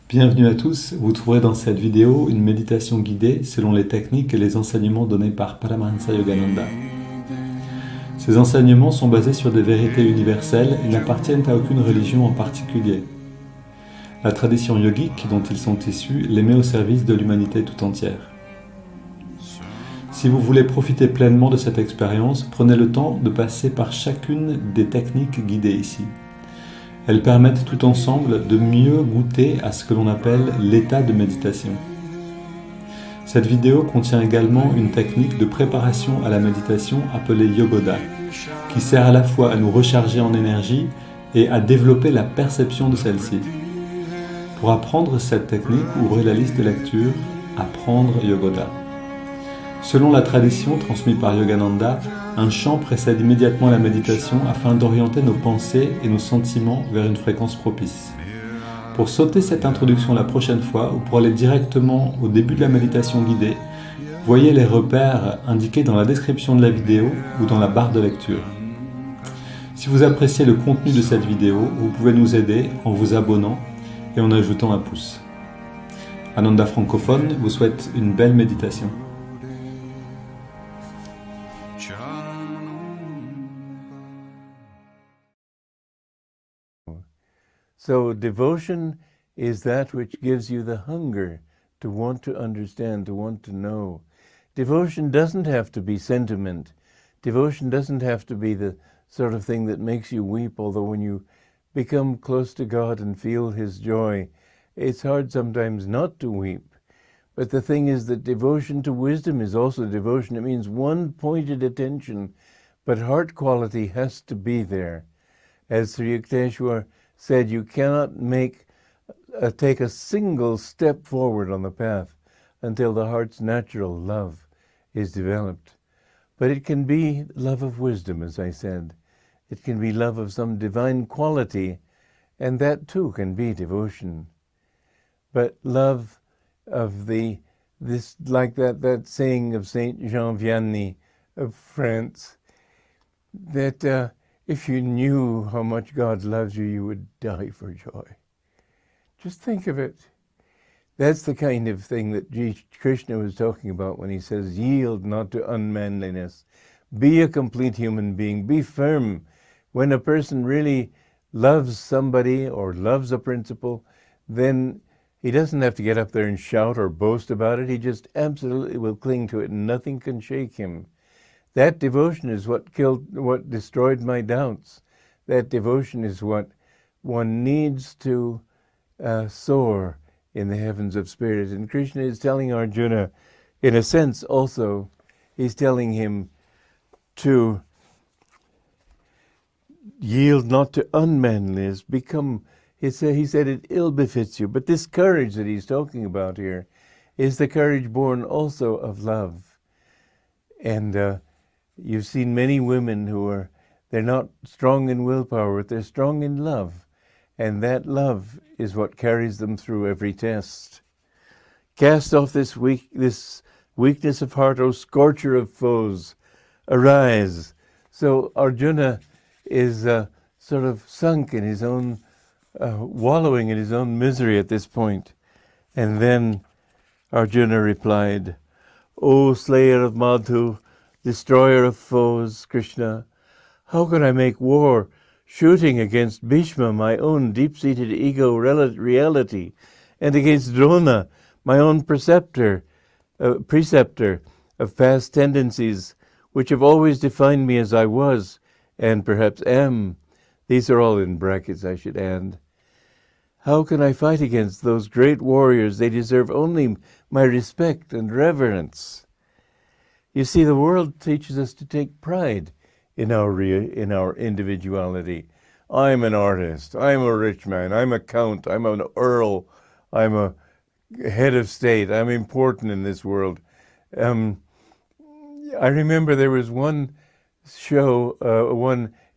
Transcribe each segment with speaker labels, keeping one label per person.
Speaker 1: Bienvenue à tous, vous trouverez dans cette vidéo une méditation guidée selon les techniques et les enseignements donnés par Paramahansa Yogananda. Ces enseignements sont basés sur des vérités universelles et n'appartiennent à aucune religion en particulier. La tradition yogique dont ils sont issus les met au service de l'humanité tout entière. Si vous voulez profiter pleinement de cette expérience, prenez le temps de passer par chacune des techniques guidées ici. Elles permettent tout ensemble de mieux goûter à ce que l'on appelle l'état de méditation. Cette vidéo contient également une technique de préparation à la méditation appelée Yogoda, qui sert à la fois à nous recharger en énergie et à développer la perception de celle-ci. Pour apprendre cette technique, ouvrez la liste de lecture « Apprendre Yogoda ». Selon la tradition transmise par Yogananda, un chant précède immédiatement la méditation afin d'orienter nos pensées et nos sentiments vers une fréquence propice. Pour sauter cette introduction la prochaine fois ou pour aller directement au début de la méditation guidée, voyez les repères indiqués dans la description de la vidéo ou dans la barre de lecture. Si vous appréciez le contenu de cette vidéo, vous pouvez nous aider en vous abonnant et en ajoutant un pouce. Ananda Francophone vous souhaite une belle méditation.
Speaker 2: So devotion is that which gives you the hunger to want to understand, to want to know. Devotion doesn't have to be sentiment. Devotion doesn't have to be the sort of thing that makes you weep, although when you become close to God and feel His joy, it's hard sometimes not to weep. But the thing is that devotion to wisdom is also devotion. It means one pointed attention, but heart quality has to be there. As Sri Yukteswar said, you cannot take a single step forward on the path until the heart's natural love is developed. But it can be love of wisdom, as I said. It can be love of some divine quality, and that too can be devotion. But love of like that saying of Saint Jean Vianney of France, that if you knew how much God loves you, you would die for joy. Just think of it. That's the kind of thing that Krishna was talking about when he says, yield not to unmanliness. Be a complete human being. Be firm. When a person really loves somebody or loves a principle, then he doesn't have to get up there and shout or boast about it. He just absolutely will cling to it, and nothing can shake him. That devotion is what destroyed my doubts. That devotion is what one needs to soar in the heavens of spirit. And Krishna is telling Arjuna, in a sense also, he's telling him to yield not to unmanliness, he said it ill befits you. But this courage that he's talking about here is the courage born also of love. And you've seen many women they're not strong in willpower, but they're strong in love. And that love is what carries them through every test. Cast off this weakness of heart, O scorcher of foes. Arise. So Arjuna is sort of sunk in his own, wallowing in his own misery at this point. And then Arjuna replied, O slayer of Madhu, destroyer of foes, Krishna, how can I make war shooting against Bhishma, my own deep-seated ego reality, and against Drona, my own preceptor of past tendencies, which have always defined me as I was, and perhaps am. These are all in brackets, I should add. How can I fight against those great warriors? They deserve only my respect and reverence. You see, the world teaches us to take pride in our individuality. I'm an artist. I'm a rich man. I'm a count. I'm an earl. I'm a head of state. I'm important in this world. I remember there was one show,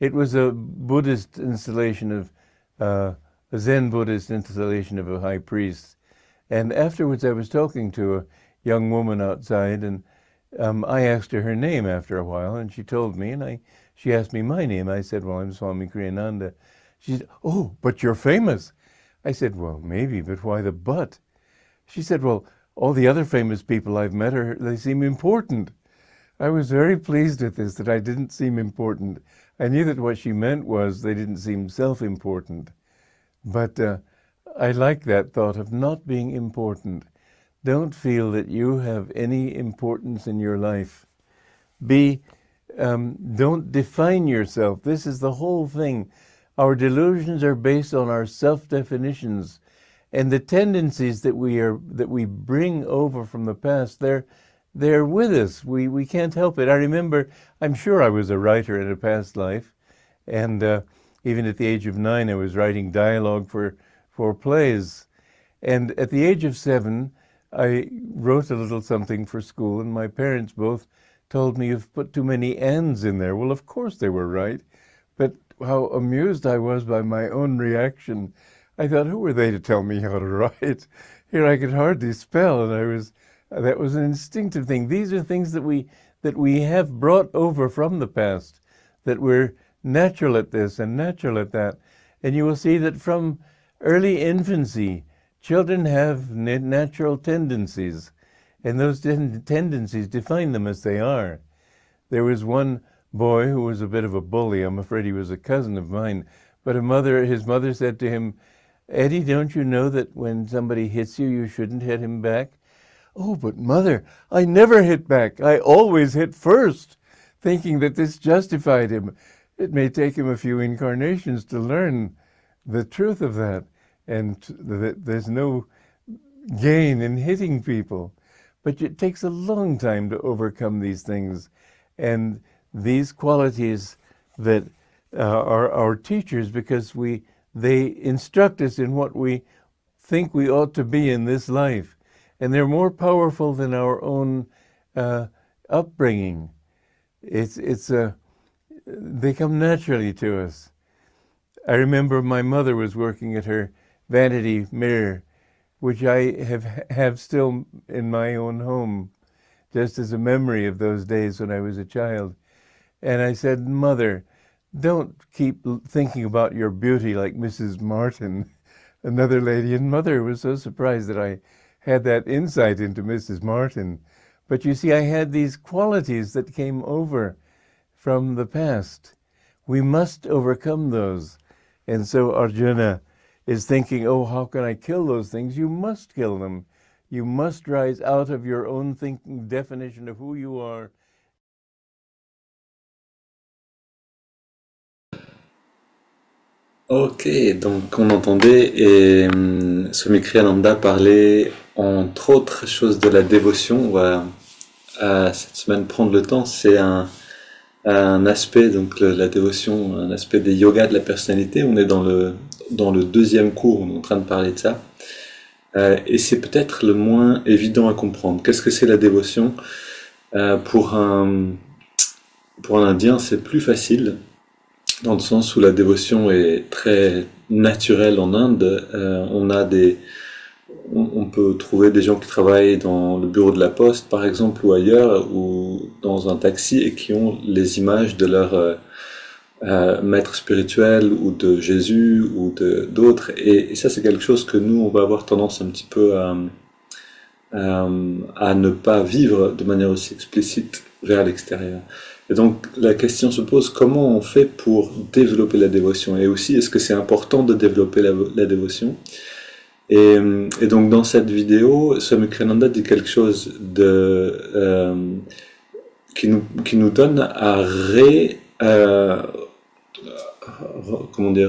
Speaker 2: it was a Buddhist installation of, a Zen Buddhist installation of a high priest. And afterwards I was talking to a young woman outside, and I asked her name after a while, and she told me, and she asked me my name. I said, well, I'm Swami Kriyananda. She said, oh, but you're famous. I said, well, maybe, but why the but? She said, well, all the other famous people I've met, they seem important. I was very pleased with this, that I didn't seem important. I knew that what she meant was they didn't seem self-important. But I like that thought of not being important. Don't feel that you have any importance in your life. Don't define yourself. This is the whole thing. Our delusions are based on our self-definitions, and the tendencies that we bring over from the past, they're with us. We can't help it. I remember, I'm sure I was a writer in a past life, and even at the age of 9, I was writing dialogue for plays. And at the age of 7, I wrote a little something for school, and my parents both told me, you've put too many ands in there. Well, of course they were right, but how amused I was by my own reaction. I thought, who were they to tell me how to write? Here I could hardly spell, and that was an instinctive thing. These are things that we have brought over from the past, that we're natural at this and natural at that. And you will see that from early infancy, children have natural tendencies, and those tendencies define them as they are. There was one boy who was a bit of a bully. I'm afraid he was a cousin of mine. But his mother said to him, Eddie, don't you know that when somebody hits you, you shouldn't hit him back? Oh, but mother, I never hit back. I always hit first, thinking that this justified him. It may take him a few incarnations to learn the truth of that, and that there's no gain in hitting people. But it takes a long time to overcome these things. And these qualities that are our teachers, because they instruct us in what we think we ought to be in this life. And they're more powerful than our own upbringing. They come naturally to us. I remember my mother was working at her vanity mirror, which I have still in my own home, just as a memory of those days when I was a child. And I said, Mother, don't keep thinking about your beauty like Mrs. Martin, another lady. And Mother was so surprised that I had that insight into Mrs. Martin. But you see, I had these qualities that came over from the past. We must overcome those. And so Arjuna is thinking, oh, how can I kill those things? You must kill them. You must rise out of your own thinking definition of who you are.
Speaker 1: Ok, donc on entendait Swami Kriyananda parler entre autres choses de la dévotion. On va cette semaine prendre le temps. C'est un aspect, donc la dévotion, un aspect des yogas de la personnalité. On est dans le deuxième cours, on est en train de parler de ça. Et c'est peut-être le moins évident à comprendre. Qu'est-ce que c'est la dévotion? Pour un Indien, c'est plus facile, dans le sens où la dévotion est très naturelle en Inde. On peut trouver des gens qui travaillent dans le bureau de la poste, par exemple, ou ailleurs, ou dans un taxi, et qui ont les images de leur maître spirituel, ou de Jésus, ou d'autres. Et ça, c'est quelque chose que nous, on va avoir tendance un petit peu à ne pas vivre de manière aussi explicite vers l'extérieur. Et donc la question se pose, comment on fait pour développer la dévotion? Et aussi, est-ce que c'est important de développer la dévotion? Et donc dans cette vidéo, Swami Kriyananda dit quelque chose qui nous donne à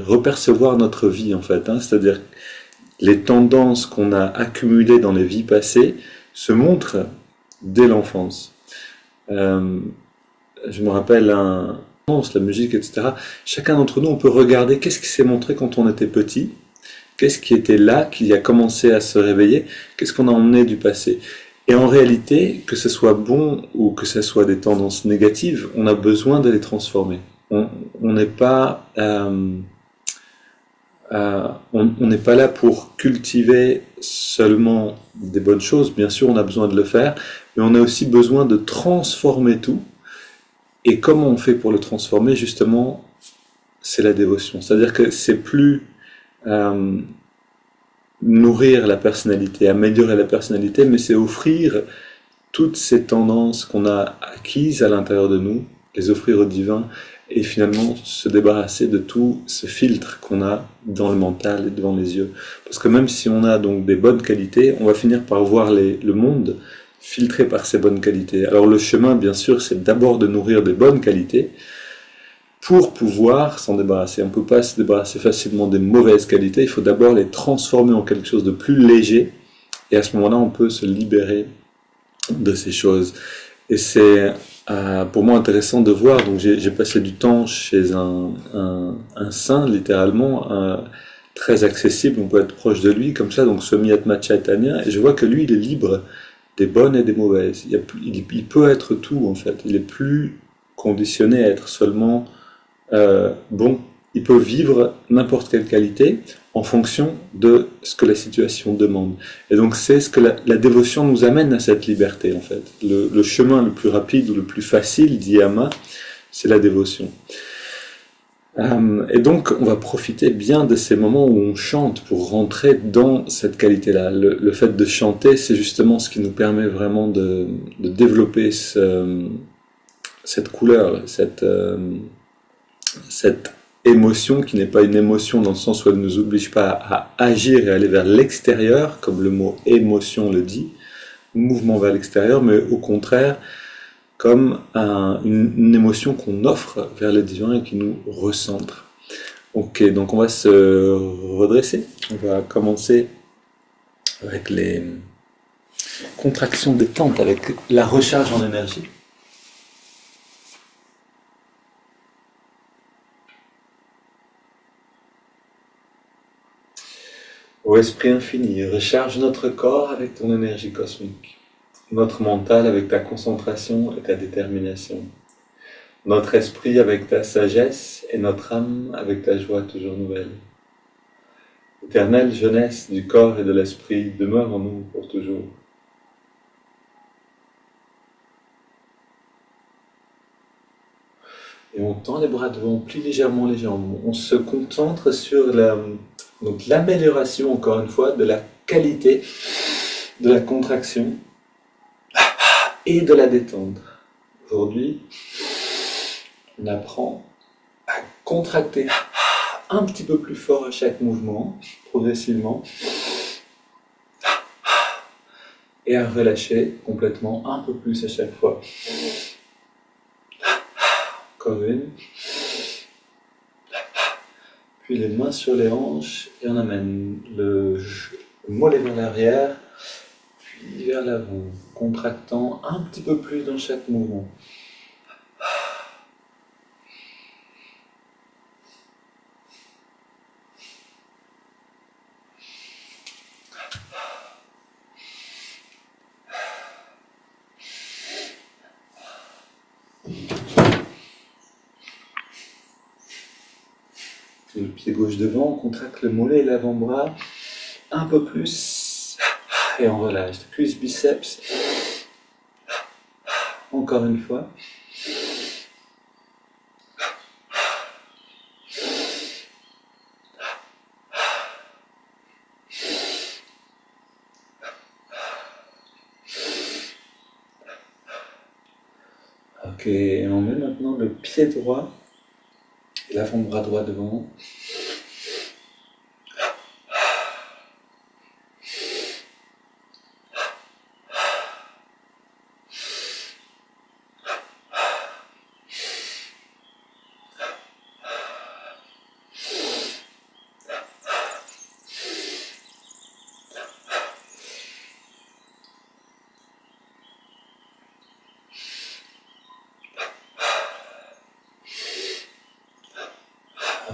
Speaker 1: repercevoir notre vie, en fait, hein. C'est-à-dire les tendances qu'on a accumulées dans les vies passées se montrent dès l'enfance. Je me rappelle la musique, etc. Chacun d'entre nous, on peut regarder qu'est-ce qui s'est montré quand on était petit, qu'est-ce qui était là, qui a commencé à se réveiller, qu'est-ce qu'on a emmené du passé. Et en réalité, que ce soit bon ou que ce soit des tendances négatives, on a besoin de les transformer. On n'est pas là pour cultiver seulement des bonnes choses. Bien sûr, on a besoin de le faire, mais on a aussi besoin de transformer tout. Et comment on fait pour le transformer? Justement, c'est la dévotion. C'est-à-dire que c'est plus nourrir la personnalité, améliorer la personnalité, mais c'est offrir toutes ces tendances qu'on a acquises à l'intérieur de nous, les offrir au divin, et finalement se débarrasser de tout ce filtre qu'on a dans le mental et devant les yeux. Parce que même si on a donc des bonnes qualités, on va finir par voir le monde filtré par ces bonnes qualités. Alors le chemin, bien sûr, c'est d'abord de nourrir des bonnes qualités pour pouvoir s'en débarrasser. On ne peut pas se débarrasser facilement des mauvaises qualités, il faut d'abord les transformer en quelque chose de plus léger, et à ce moment-là, on peut se libérer de ces choses. Et c'est pour moi intéressant de voir, donc j'ai passé du temps chez un saint, littéralement, très accessible, on peut être proche de lui, comme ça, donc Swami Atma Chaitanya, et je vois que lui, il est libre des bonnes et des mauvaises. Il peut être tout, en fait. Il est plus conditionné à être seulement bon. Il peut vivre n'importe quelle qualité en fonction de ce que la situation demande. Et donc c'est ce que la dévotion nous amène à cette liberté, en fait. Le chemin le plus rapide ou le plus facile, dit Yama, c'est la dévotion. Et donc on va profiter bien de ces moments où on chante pour rentrer dans cette qualité-là. Le fait de chanter, c'est justement ce qui nous permet vraiment de développer cette couleur, cette émotion qui n'est pas une émotion dans le sens où elle ne nous oblige pas à agir et aller vers l'extérieur, comme le mot émotion le dit, mouvement vers l'extérieur, mais au contraire, comme une émotion qu'on offre vers le divin et qui nous recentre. Ok, donc on va se redresser. On va commencer avec les contractions détente, avec la recharge en énergie. Ô Esprit infini, recharge notre corps avec ton énergie cosmique, notre mental avec ta concentration et ta détermination, notre esprit avec ta sagesse et notre âme avec ta joie toujours nouvelle. Éternelle jeunesse du corps et de l'esprit, demeure en nous pour toujours. Et on tend les bras devant, plie légèrement les jambes. On se concentre sur l'amélioration, encore une fois, de la qualité de la contraction et de la détente. Aujourd'hui, on apprend à contracter un petit peu plus fort à chaque mouvement, progressivement, et à relâcher complètement un peu plus à chaque fois. Encore une. Puis les mains sur les hanches, et on amène le mollet vers l'arrière, puis vers l'avant, contractant un petit peu plus dans chaque mouvement. Le pied gauche devant, on contracte le mollet et l'avant-bras un peu plus et on relâche. Cuisse, biceps, encore une fois. Ok, et on met maintenant le pied droit et l'avant-bras droit devant.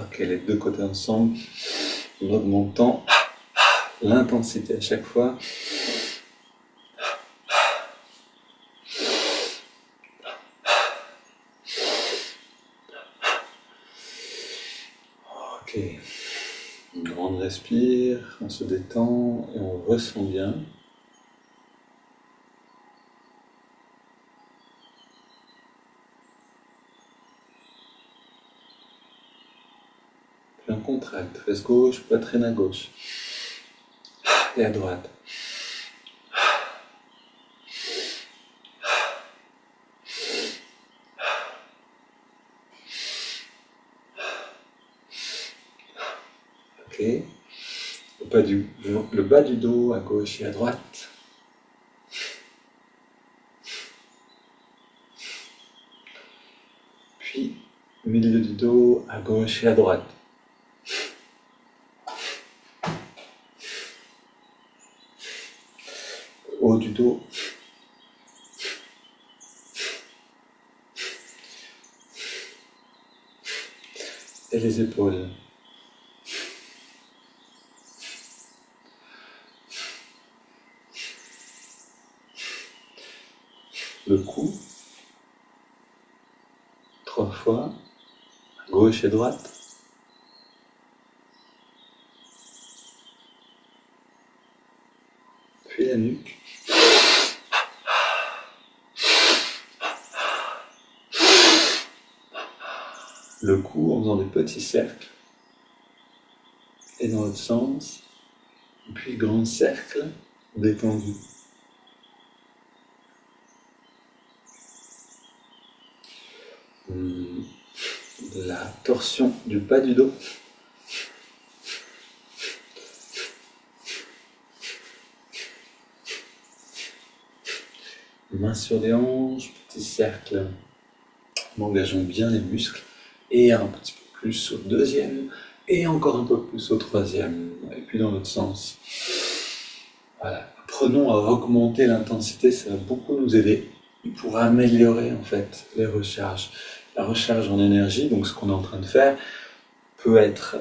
Speaker 1: Ok, les deux côtés ensemble, en augmentant l'intensité à chaque fois. Ok, on respire, on se détend et on ressent bien. Puis on contracte, fesse gauche, poitrine à gauche. et à droite. Ok. Le bas du dos à gauche et à droite. Puis, milieu du dos à gauche et à droite. Haut du dos. Et les épaules. Le cou. 3 fois. Gauche et droite. Puis la nuque. Le cou en faisant des petits cercles. Et dans l'autre sens. Et puis grand cercle détendu. La torsion du bas du dos. Main sur les hanches, petit cercle. Engageons bien les muscles. Et un petit peu plus au deuxième. Et encore un peu plus au troisième. Et puis dans l'autre sens. Voilà. Apprenons à augmenter l'intensité, ça va beaucoup nous aider. Pour améliorer en fait les recharges. La recharge en énergie, donc ce qu'on est en train de faire, peut être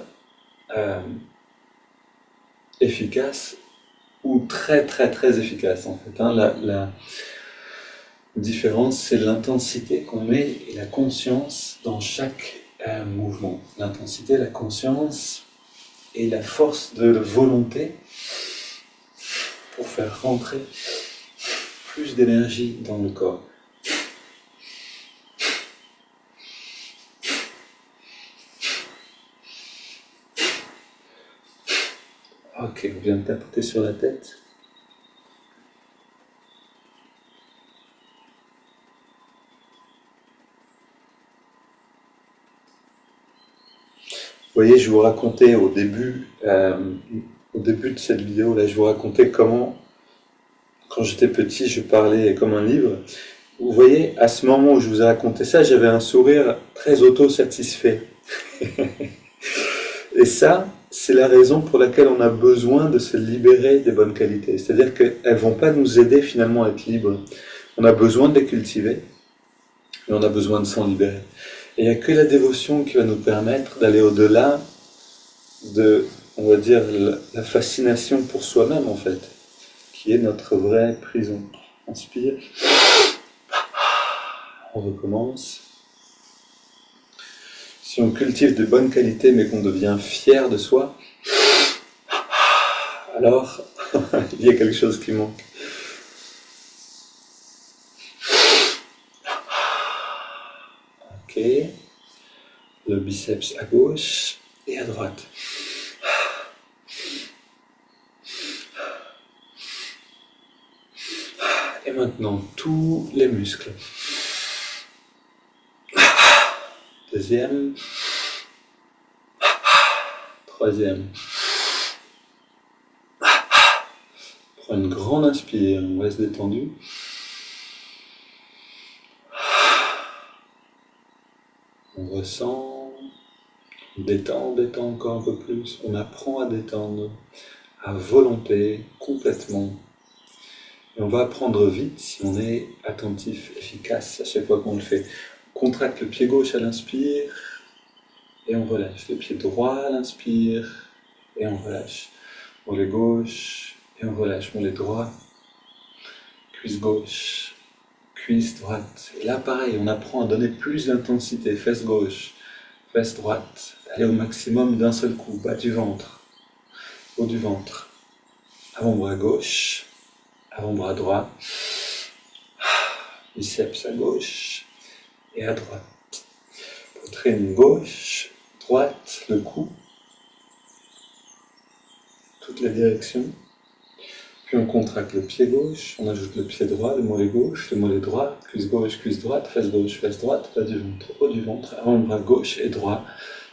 Speaker 1: efficace ou très très très efficace en fait. La différence, c'est l'intensité qu'on met et la conscience dans chaque mouvement. L'intensité, la conscience et la force de volonté pour faire rentrer plus d'énergie dans le corps. Ok, on vient de tapoter sur la tête. Vous voyez, je vous racontais au début de cette vidéo, là, je vous racontais comment, quand j'étais petit, je parlais comme un livre. Vous voyez, à ce moment où je vous ai raconté ça, j'avais un sourire très auto-satisfait. Et ça, c'est la raison pour laquelle on a besoin de se libérer des bonnes qualités. C'est-à-dire qu'elles ne vont pas nous aider finalement à être libres. On a besoin de les cultiver, mais on a besoin de s'en libérer. Et il n'y a que la dévotion qui va nous permettre d'aller au-delà de, on va dire, la fascination pour soi-même en fait, qui est notre vraie prison. Inspire. On recommence. Si on cultive de bonnes qualités mais qu'on devient fier de soi, alors il y a quelque chose qui manque. Ok. Le biceps à gauche et à droite. Et maintenant, tous les muscles. Deuxième. Troisième. Prends une grande inspire, on reste détendu. On ressent, on détend encore un peu plus. On apprend à détendre, à volonté, complètement. Et on va apprendre vite si on est attentif, efficace à chaque fois qu'on le fait. On contracte le pied gauche à l'inspire et on relâche. Le pied droit à l'inspire et on relâche. Mollet gauche et on relâche. Mollet droit, cuisse gauche, cuisse droite. Et là pareil, on apprend à donner plus d'intensité. Fesse gauche, fesse droite. Aller au maximum d'un seul coup. Bas du ventre, haut du ventre. Avant-bras gauche, avant-bras droit. Biceps à gauche et à droite. Poitrine gauche, droite, le cou. Toutes les directions. Puis on contracte le pied gauche, on ajoute le pied droit, le mollet gauche, le mollet droit, cuisse gauche, cuisse droite, fesse droite, bas du ventre, haut du ventre, avant-bras gauche et droit,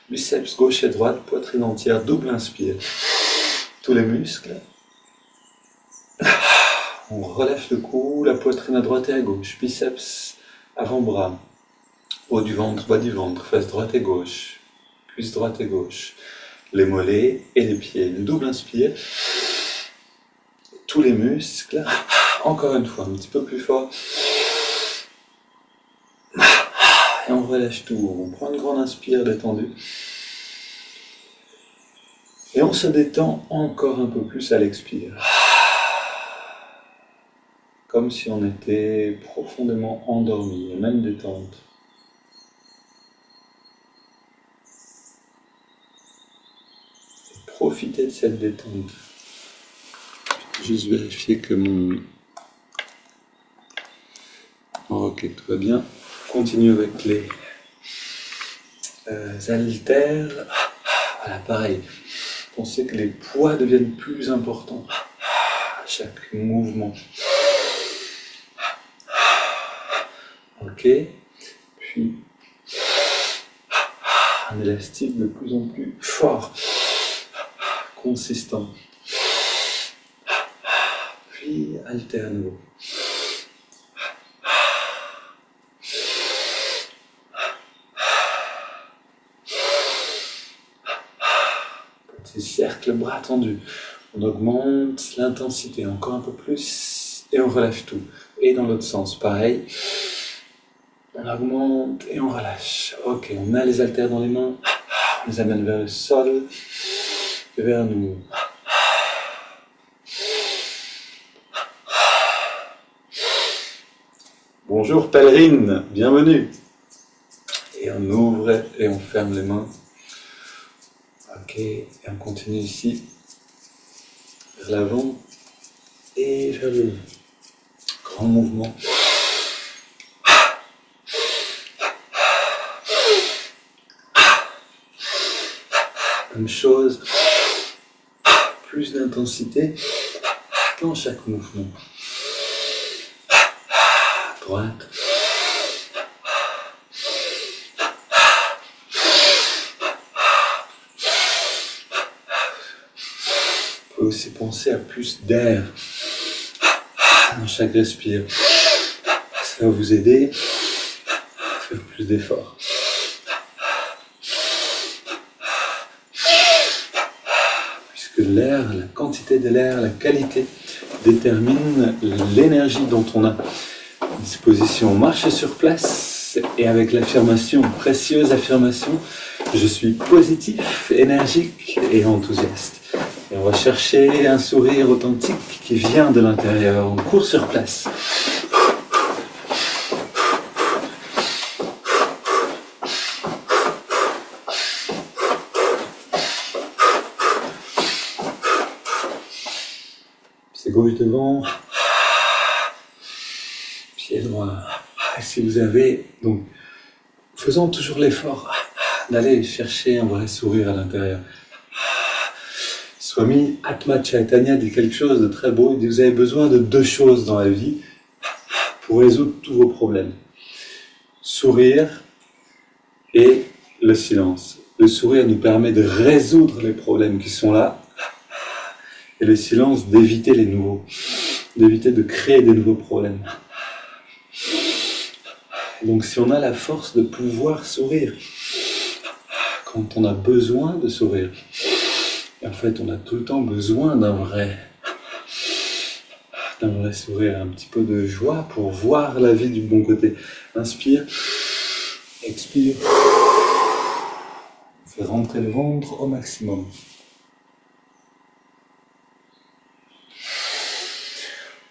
Speaker 1: biceps gauche et droite, poitrine entière, double inspire. Tous les muscles. On relève le cou, la poitrine à droite et à gauche, biceps, avant-bras, haut du ventre, bas du ventre, fesse droite et gauche, cuisse droite et gauche, les mollets et les pieds. Une double inspire. Tous les muscles. Encore une fois, un petit peu plus fort. Et on relâche tout. On prend une grande inspire détendue. Et on se détend encore un peu plus à l'expire. Comme si on était profondément endormi, et même détente. Et profitez de cette détente. Juste vérifier que mon... Ok, tout va bien. Continue avec les haltères. Voilà, pareil. Pensez que les poids deviennent plus importants à chaque mouvement. Ok. Puis un élastique de plus en plus fort, consistant. Puis haltère à nouveau. Petit cercle, bras tendus. On augmente l'intensité encore un peu plus et on relâche tout. Et dans l'autre sens, pareil. On augmente et on relâche. Ok, on a les haltères dans les mains. On les amène vers le sol et vers nous. Bonjour pèlerine, bienvenue. Et on ouvre et on ferme les mains. Ok, et on continue ici, vers l'avant et vers le grand mouvement. Même chose, plus d'intensité dans chaque mouvement. Droite. Vous pouvez aussi penser à plus d'air dans chaque respire. Ça va vous aider à faire plus d'efforts. Puisque l'air, la quantité de l'air, la qualité détermine l'énergie dont on a disposition. Marche sur place et avec l'affirmation, précieuse affirmation, je suis positif, énergique et enthousiaste. Et on va chercher un sourire authentique qui vient de l'intérieur. On court sur place. Pied gauche devant. Pied droit. Et si vous avez, donc, faisons toujours l'effort d'aller chercher un vrai sourire à l'intérieur. Swami Atma Chaitanya dit quelque chose de très beau. Il dit, vous avez besoin de deux choses dans la vie pour résoudre tous vos problèmes. Sourire et le silence. Le sourire nous permet de résoudre les problèmes qui sont là et le silence d'éviter les nouveaux, d'éviter de créer des nouveaux problèmes. Donc si on a la force de pouvoir sourire quand on a besoin de sourire, et en fait on a tout le temps besoin d'un vrai sourire, un petit peu de joie pour voir la vie du bon côté. Inspire, expire, fait rentrer le ventre au maximum.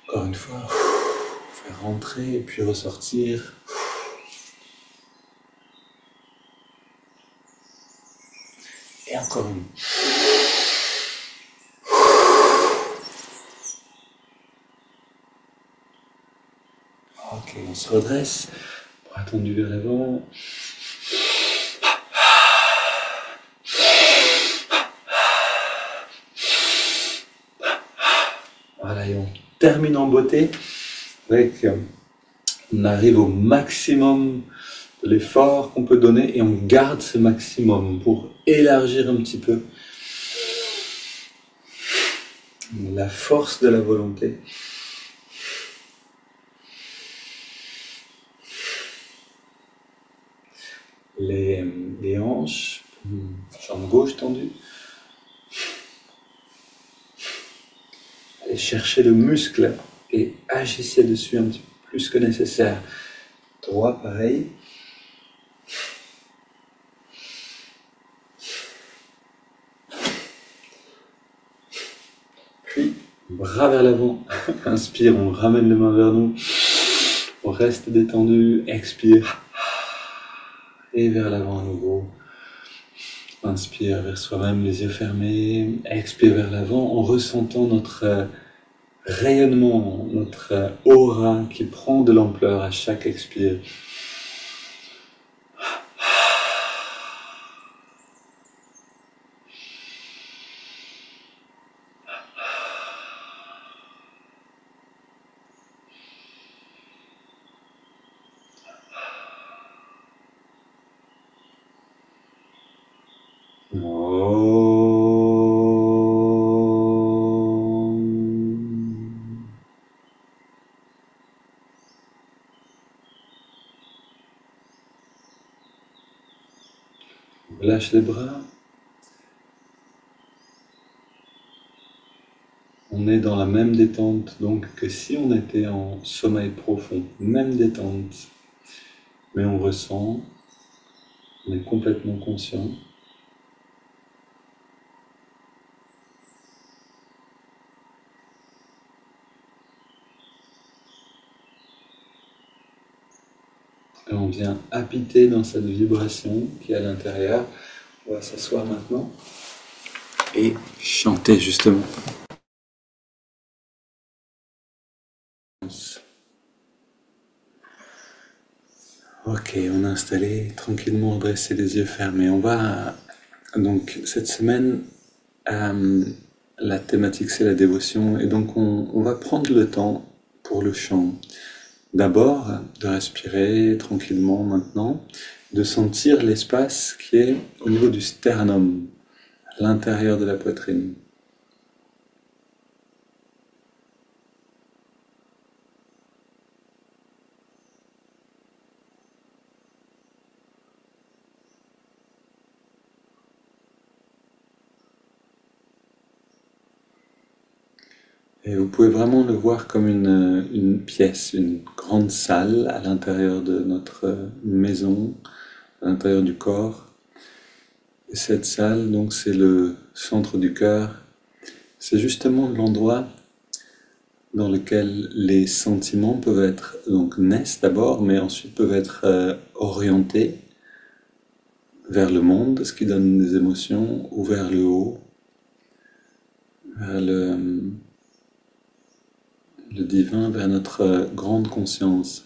Speaker 1: Encore une fois, faire rentrer et puis ressortir. Et encore une. Ok, on se redresse, bras tendus vers l'avant. Voilà, et on termine en beauté avec, on arrive au maximum de l'effort qu'on peut donner et on garde ce maximum pour élargir un petit peu la force de la volonté. Les hanches, jambe gauche tendue. Allez chercher le muscle et agissez dessus un petit peu plus que nécessaire. Droit, pareil. Puis, bras vers l'avant. Inspire, on ramène les mains vers nous. On reste détendu. Expire. Et vers l'avant à nouveau. Inspire vers soi-même, les yeux fermés. Expire vers l'avant en ressentant notre rayonnement, notre aura qui prend de l'ampleur à chaque expire. Lâche les bras. On est dans la même détente donc que si on était en sommeil profond, même détente, mais on ressent, on est complètement conscient. Et on vient habiter dans cette vibration qui est à l'intérieur. On va s'asseoir maintenant et chanter justement. Ok, on a installé, tranquillement redresser les yeux fermés. On va donc cette semaine, la thématique c'est la dévotion et donc on va prendre le temps pour le chant. D'abord, de respirer tranquillement maintenant, de sentir l'espace qui est au niveau du sternum, à l'intérieur de la poitrine. Et vous pouvez vraiment le voir comme une pièce, une grande salle à l'intérieur de notre maison, à l'intérieur du corps. Et cette salle, donc, c'est le centre du cœur. C'est justement l'endroit dans lequel les sentiments peuvent être, donc naissent d'abord, mais ensuite peuvent être orientés vers le monde, ce qui donne des émotions, ou vers le haut, vers le divin, vers notre grande conscience.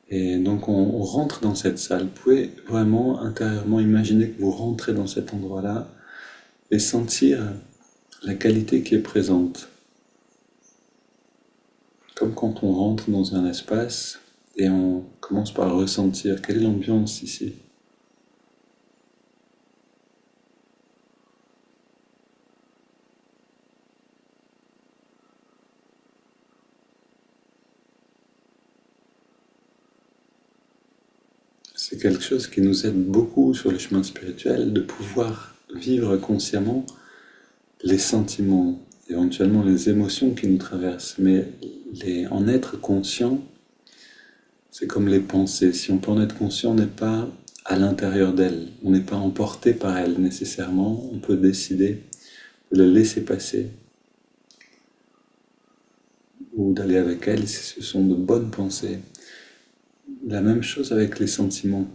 Speaker 1: Et donc on rentre dans cette salle. Vous pouvez vraiment intérieurement imaginer que vous rentrez dans cet endroit-là et sentir la qualité qui est présente. Comme quand on rentre dans un espace et on commence par ressentir quelle est l'ambiance ici. C'est quelque chose qui nous aide beaucoup sur le chemin spirituel, de pouvoir vivre consciemment les sentiments, éventuellement les émotions qui nous traversent, mais en être conscient, c'est comme les pensées. Si on peut en être conscient, on n'est pas à l'intérieur d'elles, on n'est pas emporté par elles nécessairement, on peut décider de les laisser passer ou d'aller avec elles si ce sont de bonnes pensées. La même chose avec les sentiments.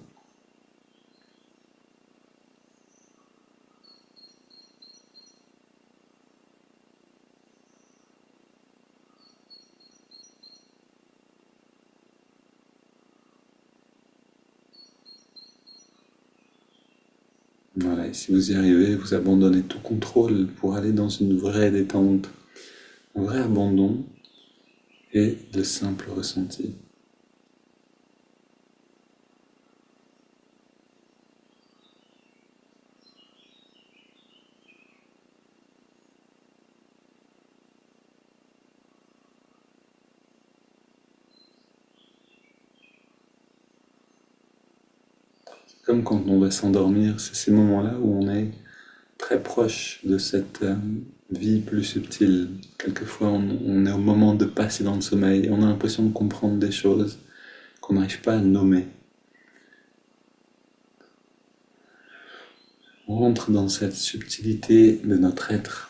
Speaker 1: Voilà, et si vous y arrivez, vous abandonnez tout contrôle pour aller dans une vraie détente, un vrai abandon et de simples ressentis. Comme quand on va s'endormir, c'est ces moments-là où on est très proche de cette vie plus subtile. Quelquefois, on est au moment de passer dans le sommeil et on a l'impression de comprendre des choses qu'on n'arrive pas à nommer. On rentre dans cette subtilité de notre être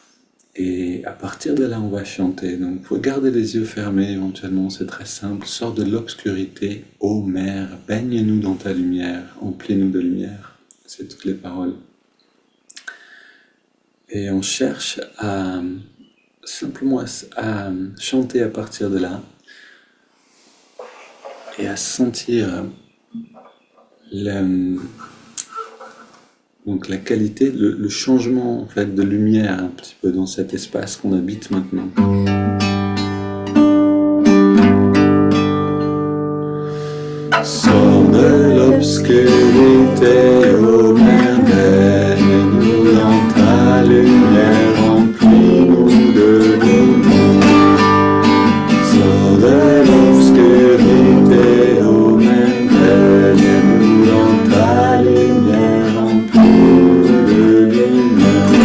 Speaker 1: et à partir de là, on va chanter. Donc, il faut garder les yeux fermés éventuellement, c'est très simple. Sors de l'obscurité, ô mer, baigne-nous dans ta lumière, emplis-nous de lumière. C'est toutes les paroles. Et on cherche à simplement à chanter à partir de là et à sentir donc la qualité, le changement en fait de lumière un petit peu dans cet espace qu'on habite maintenant. Sors de l'obscurité, ô mer, baigne-nous dans ta lumière, remplis-nous de lumière. Sors de l'obscurité, ô mer, baigne-nous dans ta lumière, remplis-nous de lumière.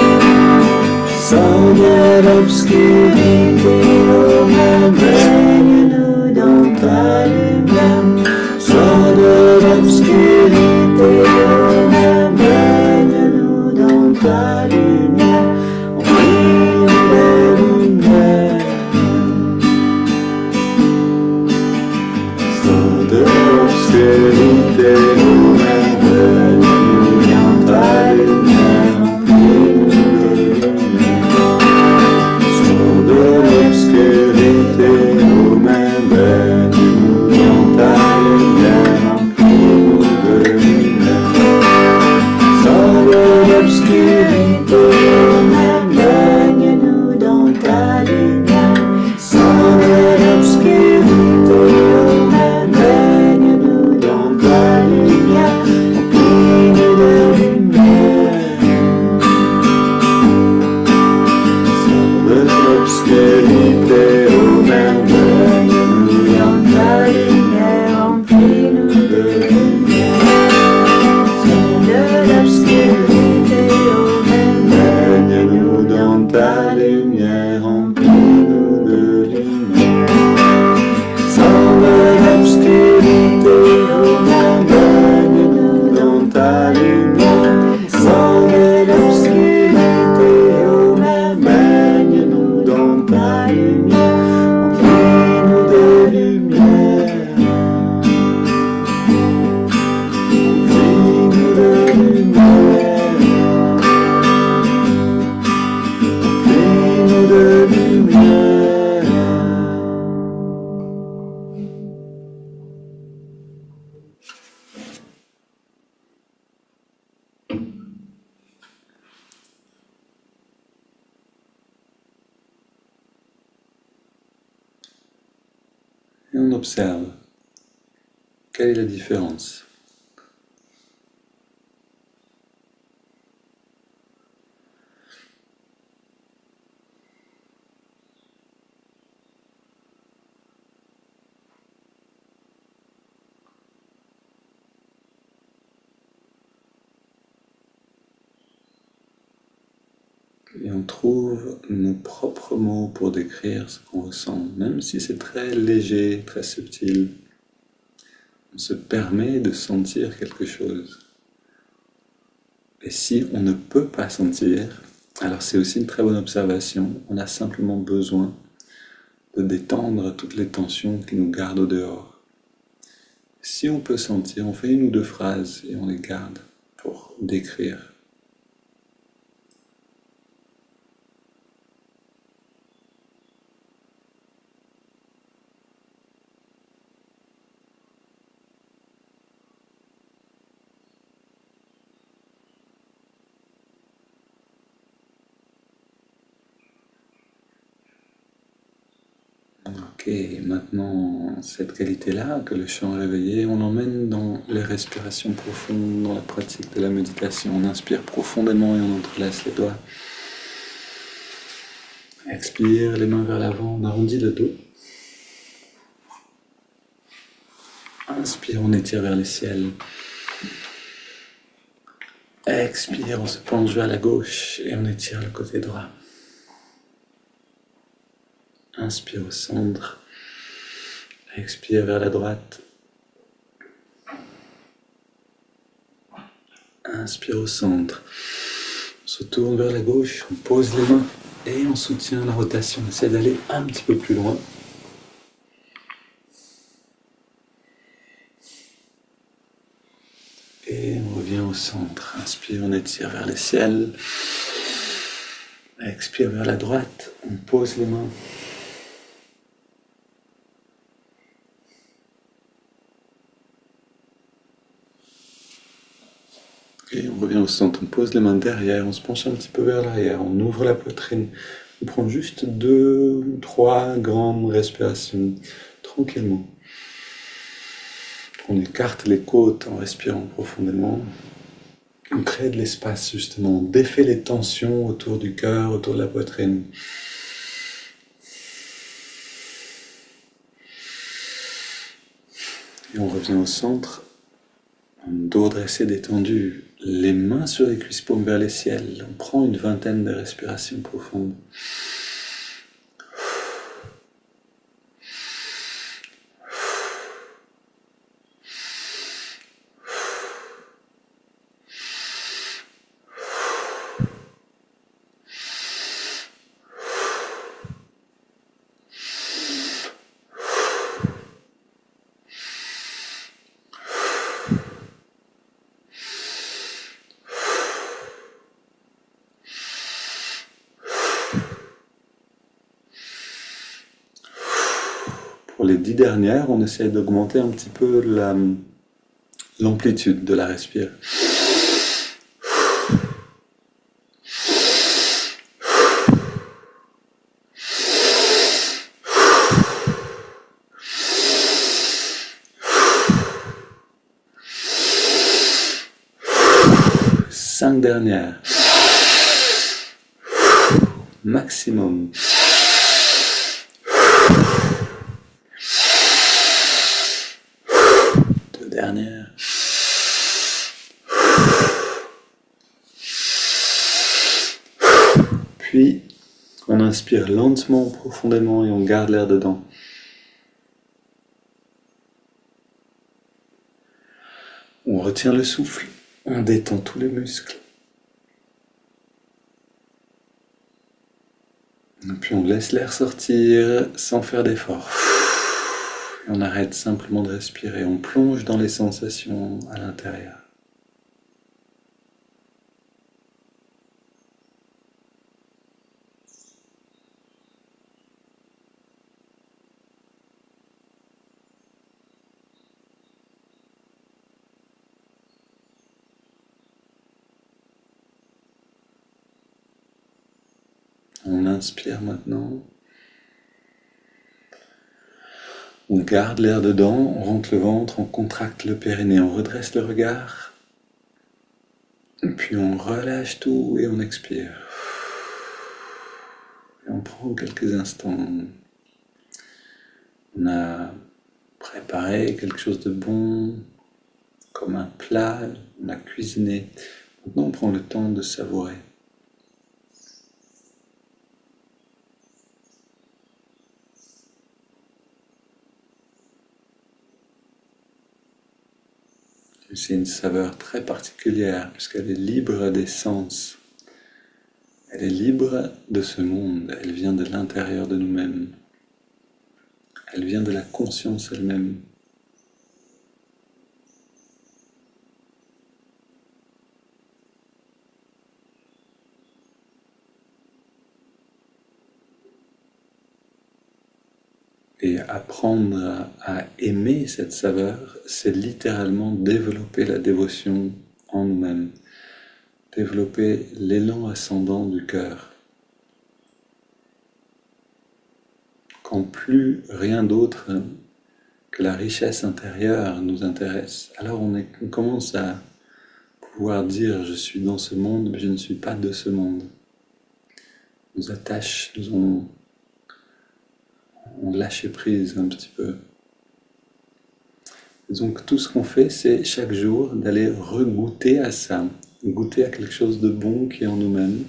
Speaker 1: Sors de l'obscurité, ô mer, baigne-nous dans ta lumière. Sors de l'obscurité, ô mer, baigne-nous dans ta lumière, remplis-nous de lumière. Sors de l'obscurité, ô mer, baigne-nous dans ta lumière, remplis-nous de lumière. Sors de l'obscurité, ô mer, baigne-nous dans ta lumière, remplis-nous de lumière. Sors de l'obscurité, ô mer, baigne-nous dans ta lumière. Sors de l'obscurité, ô mer, baigne-nous dans ta lumière, remplis-nous de lumière. Sors de l'obscurité, ô mer, baigne-nous dans ta lumière, remplis-nous de lumière. Sors de l'obscurité, ô mer, baigne-nous dans ta lumière, remplis-nous de lumière. Sors de l'obscurité, ô mer, baigne-nous dans ta lumière. Sors de l'obscurité, ô mer, baigne-nous dans ta lumière, remplis-nous de lumière. Remplis-nous de lumière. Remplis-nous de lumière. Et on observe. Quelle est la différence? Et on trouve nos propres mots pour décrire ce qu'on ressent, même si c'est très léger, très subtil. On se permet de sentir quelque chose. Et si on ne peut pas sentir, alors c'est aussi une très bonne observation. On a simplement besoin de détendre toutes les tensions qui nous gardent au dehors. Si on peut sentir, on fait une ou deux phrases et on les garde pour décrire. Ok, maintenant cette qualité-là, que le chant est réveillé, on l'emmène dans les respirations profondes, dans la pratique de la méditation. On inspire profondément et on entrelace les doigts. Expire, les mains vers l'avant, on arrondit le dos. Inspire, on étire vers le ciel. Expire, on se penche vers la gauche et on étire le côté droit. Inspire au centre. Expire vers la droite. Inspire au centre. On se tourne vers la gauche, on pose les mains et on soutient la rotation. On essaie d'aller un petit peu plus loin. Et on revient au centre. Inspire, on étire vers le ciel. Expire vers la droite, on pose les mains. Et on revient au centre, on pose les mains derrière, on se penche un petit peu vers l'arrière, on ouvre la poitrine. On prend juste 2 ou 3 grandes respirations, tranquillement. On écarte les côtes en respirant profondément. On crée de l'espace justement, on défait les tensions autour du cœur, autour de la poitrine. Et on revient au centre, dos dressé, détendu, les mains sur les cuisses, paumes vers les ciels. On prend une vingtaine de respirations profondes. Pour les 10 dernières, on essaie d'augmenter un petit peu l'amplitude de la respiration. Cinq dernières. Maximum. Deux dernières. Puis, on inspire lentement, profondément et on garde l'air dedans. On retient le souffle, on détend tous les muscles. Et puis on laisse l'air sortir sans faire d'effort. Et on arrête simplement de respirer, on plonge dans les sensations à l'intérieur. On inspire maintenant. On garde l'air dedans, on rentre le ventre, on contracte le périnée, on redresse le regard. Et puis on relâche tout et on expire. Et on prend quelques instants. On a préparé quelque chose de bon, comme un plat, on a cuisiné. Maintenant on prend le temps de savourer. C'est une saveur très particulière puisqu'elle est libre des sens. Elle est libre de ce monde, elle vient de l'intérieur de nous-mêmes. Elle vient de la conscience elle-même. Et apprendre à aimer cette saveur, c'est littéralement développer la dévotion en nous-mêmes, développer l'élan ascendant du cœur. quand plus rien d'autre que la richesse intérieure nous intéresse, alors on commence à pouvoir dire je suis dans ce monde, mais je ne suis pas de ce monde. Nos attaches nous ont lâché prise un petit peu. Donc tout ce qu'on fait, c'est chaque jour d'aller regoûter à ça, goûter à quelque chose de bon qui est en nous-mêmes,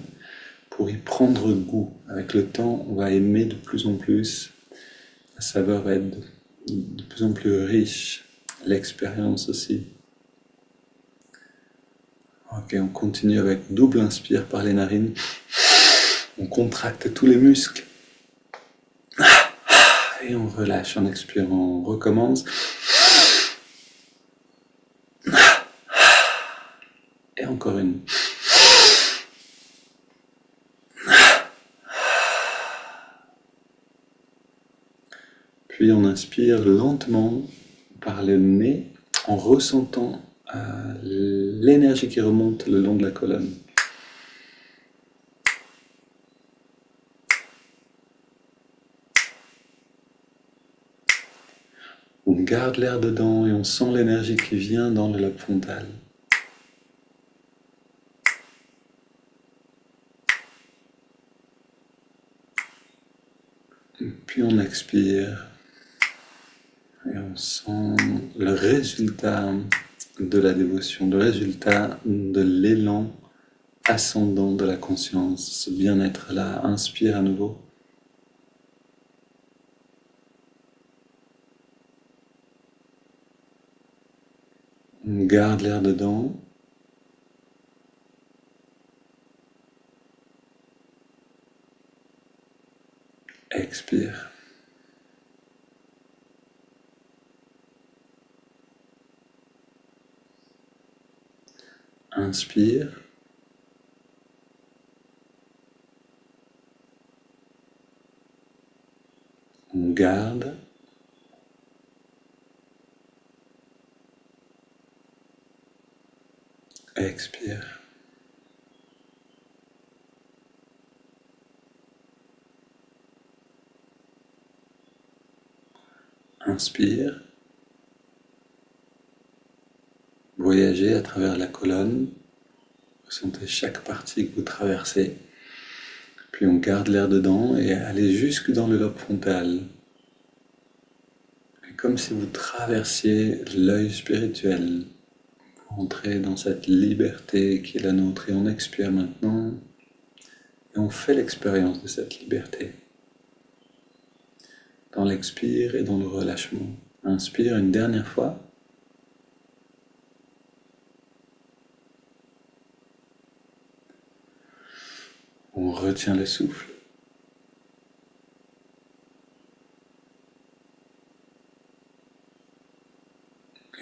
Speaker 1: pour y prendre goût. Avec le temps, on va aimer de plus en plus, la saveur va être de plus en plus riche, l'expérience aussi. Ok, on continue avec double inspire par les narines, on contracte tous les muscles, et on relâche en expirant, on recommence. Et encore une. Puis on inspire lentement par le nez en ressentant l'énergie qui remonte le long de la colonne. On garde l'air dedans et on sent l'énergie qui vient dans le lobe frontal. Puis on expire et on sent le résultat de la dévotion, le résultat de l'élan ascendant de la conscience, ce bien-être là. Inspire à nouveau. On garde l'air dedans. Expire. Inspire. On garde. Expire. Inspire. Voyagez à travers la colonne. Ressentez chaque partie que vous traversez. Puis on garde l'air dedans et allez jusque dans le lobe frontal. Et comme si vous traversiez l'œil spirituel. Pour entrer dans cette liberté qui est la nôtre. Et on expire maintenant. Et on fait l'expérience de cette liberté. Dans l'expire et dans le relâchement. Inspire une dernière fois. On retient le souffle.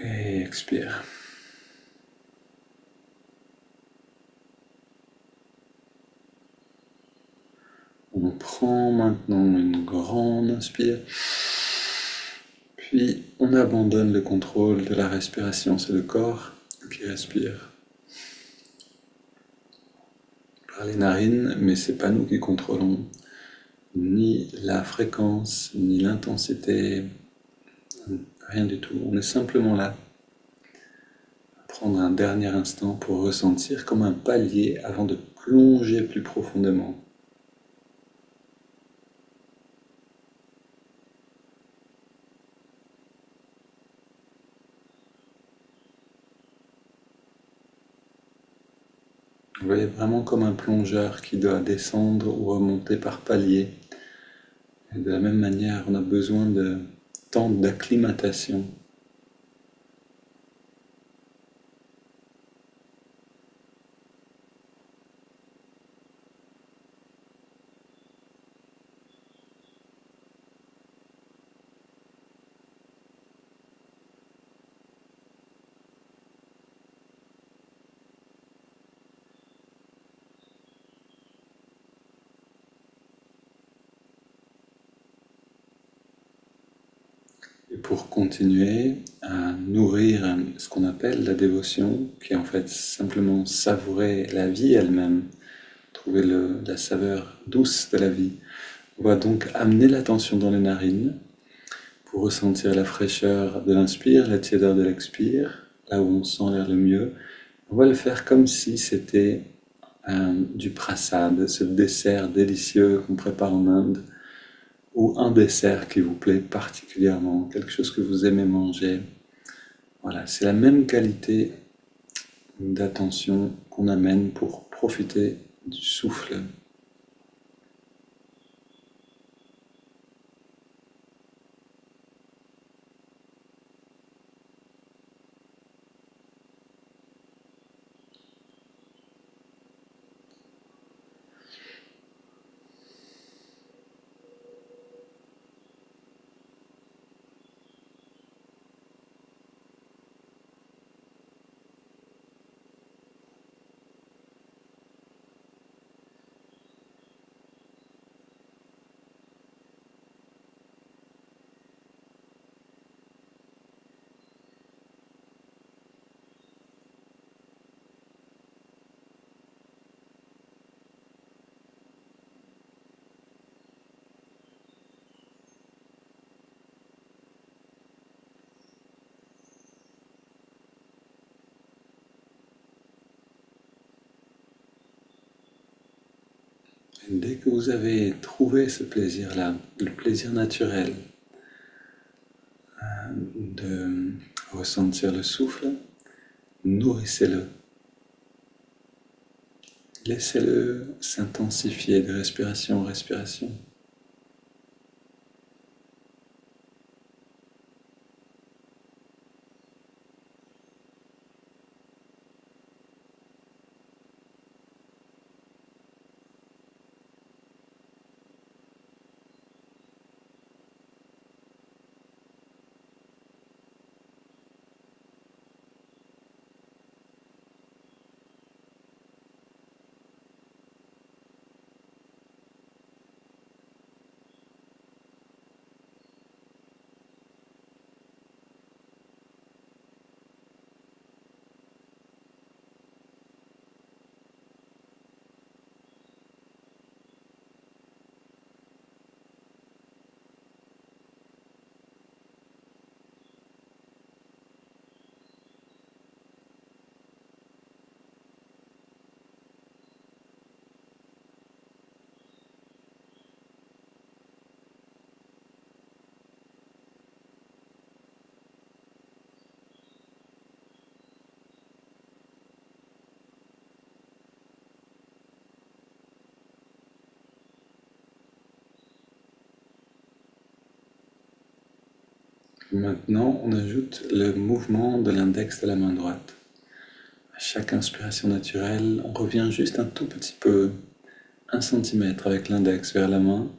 Speaker 1: Et expire. On prend maintenant une grande inspire. Puis on abandonne le contrôle de la respiration. C'est le corps qui respire. Par les narines, mais c'est pas nous qui contrôlons ni la fréquence, ni l'intensité, rien du tout. On est simplement là. Prendre un dernier instant pour ressentir comme un palier avant de plonger plus profondément. Vous voyez vraiment comme un plongeur qui doit descendre ou remonter par paliers. Et de la même manière, on a besoin de temps d'acclimatation. Et pour continuer à nourrir ce qu'on appelle la dévotion, qui est en fait simplement savourer la vie elle-même, trouver la saveur douce de la vie, On va donc amener l'attention dans les narines pour ressentir la fraîcheur de l'inspire, la tiédeur de l'expire, là où on sent l'air le mieux. On va le faire comme si c'était du prasad, ce dessert délicieux qu'on prépare en Inde, ou un dessert qui vous plaît particulièrement, quelque chose que vous aimez manger. Voilà, c'est la même qualité d'attention qu'on amène pour profiter du souffle. Et dès que vous avez trouvé ce plaisir-là, le plaisir naturel de ressentir le souffle, nourrissez-le. Laissez-le s'intensifier de respiration en respiration. Maintenant, on ajoute le mouvement de l'index de la main droite. À chaque inspiration naturelle, on revient juste un tout petit peu, 1 centimètre avec l'index vers la main.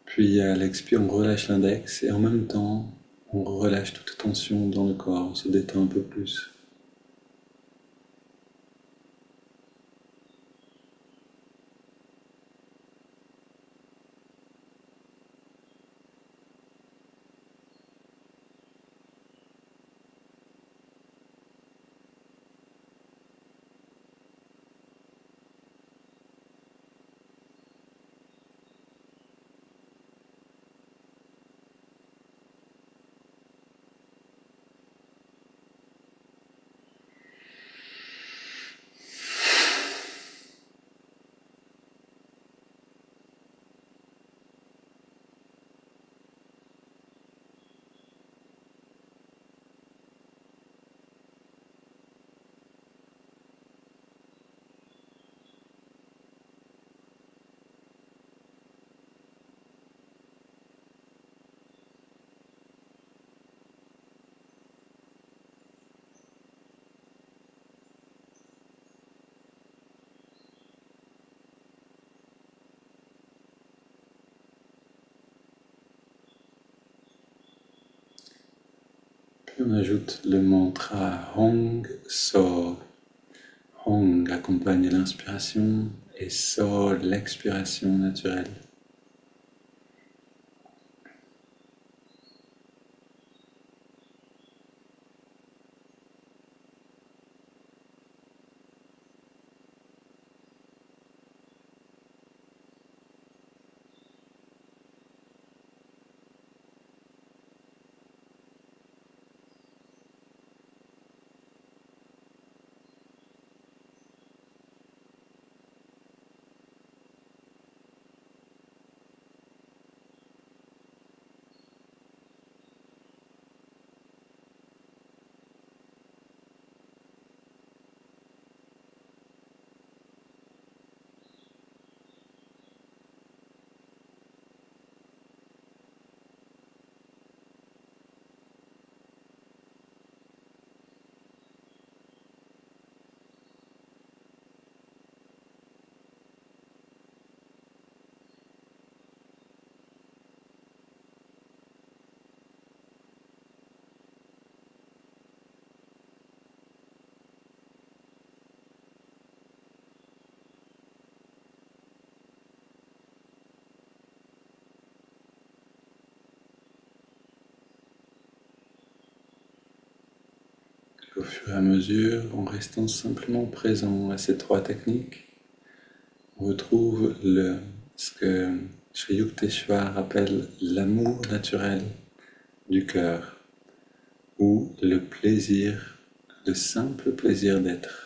Speaker 1: Puis à l'expire, on relâche l'index et en même temps, on relâche toute tension dans le corps, on se détend un peu plus. Puis on ajoute le mantra Hong So. Hong accompagne l'inspiration et So l'expiration naturelle. Au fur et à mesure, en restant simplement présent à ces trois techniques, on retrouve ce que Sri Yukteswar appelle l'amour naturel du cœur, ou le plaisir, le simple plaisir d'être.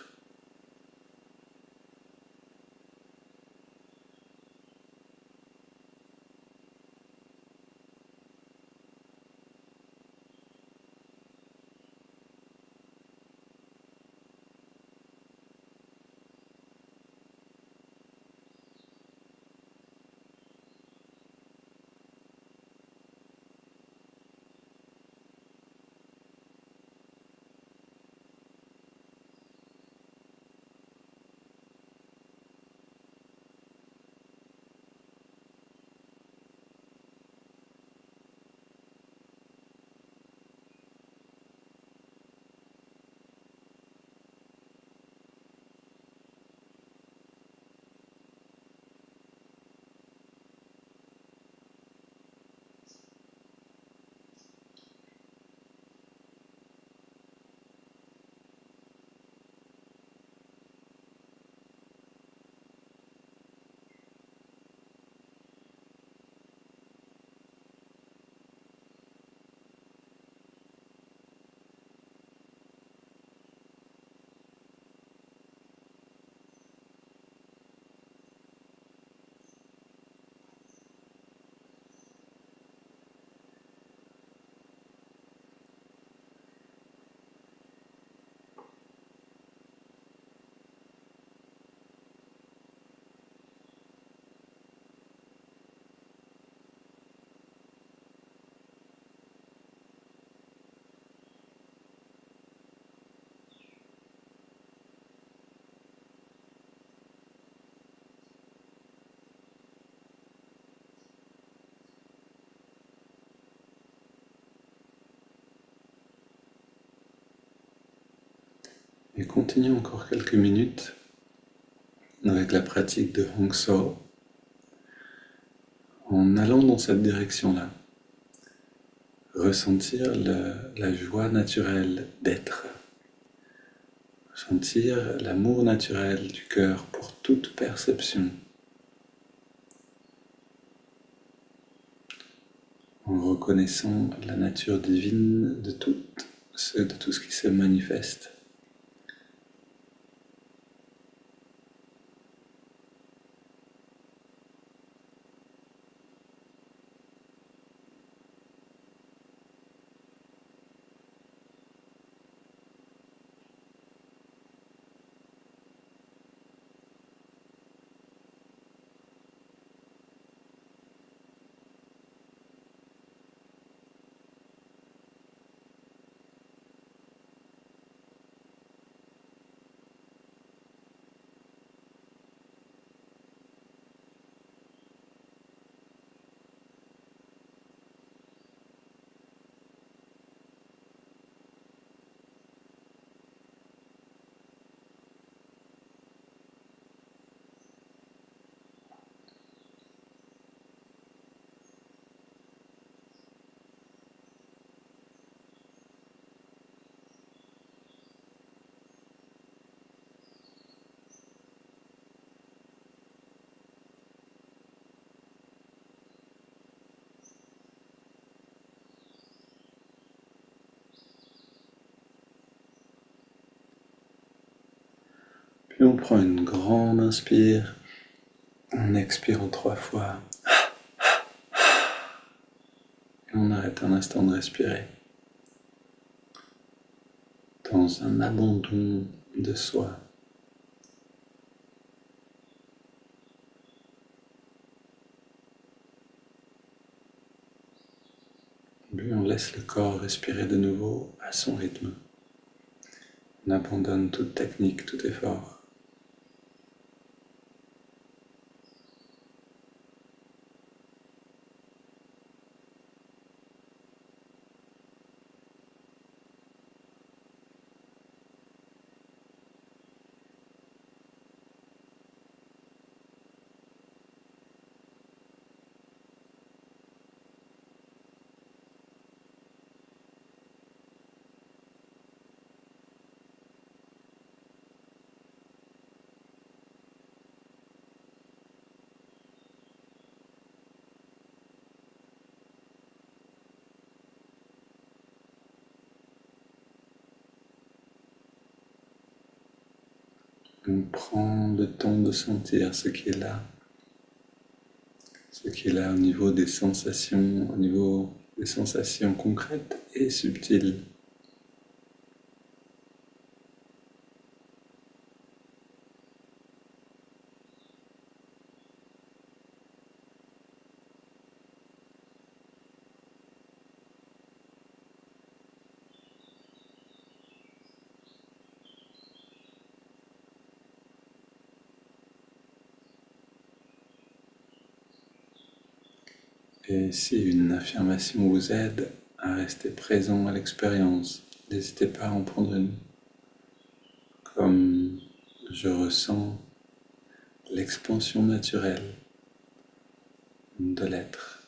Speaker 1: Et continue encore quelques minutes avec la pratique de Hong So, en allant dans cette direction-là. Ressentir la joie naturelle d'être. Ressentir l'amour naturel du cœur pour toute perception. En reconnaissant la nature divine de tout ce qui se manifeste. Puis on prend une grande inspire, on expire en 3 fois, et on arrête un instant de respirer, dans un abandon de soi. Puis on laisse le corps respirer de nouveau à son rythme. On abandonne toute technique, tout effort. On prend le temps de sentir ce qui est là. Ce qui est là au niveau des sensations, au niveau des sensations concrètes et subtiles. Et si une affirmation vous aide à rester présent à l'expérience, n'hésitez pas à en prendre une. Comme je ressens l'expansion naturelle de l'être.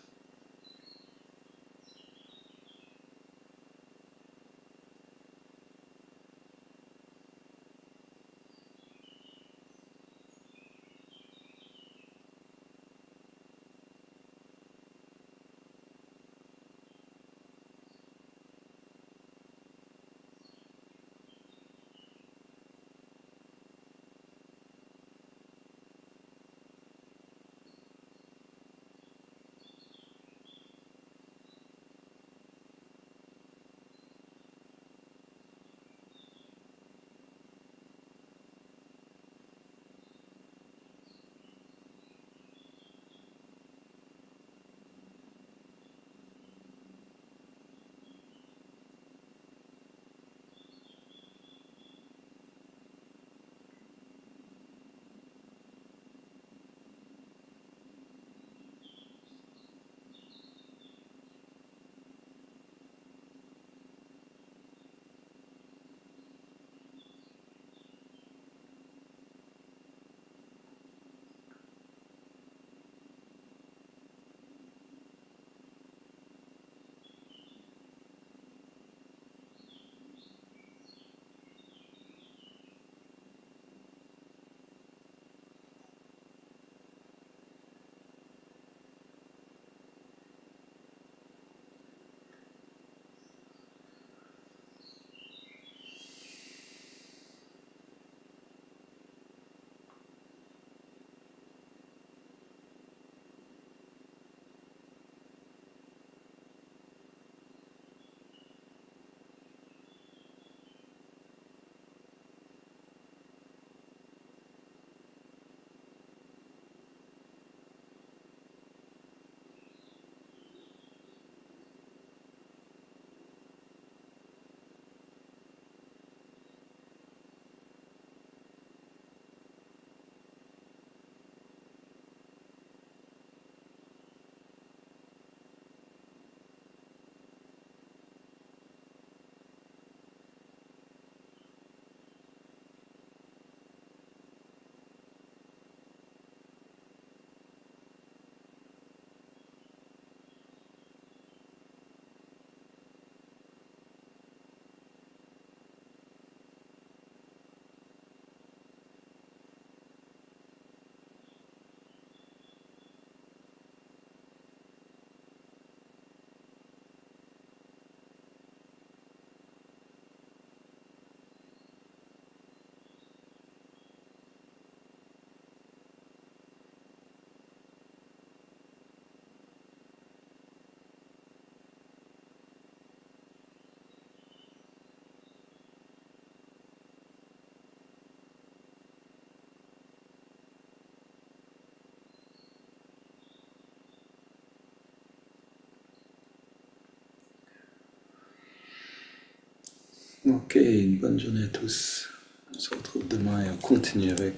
Speaker 1: Ok, une bonne journée à tous. On se retrouve demain et on continue avec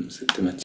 Speaker 1: cette thématique.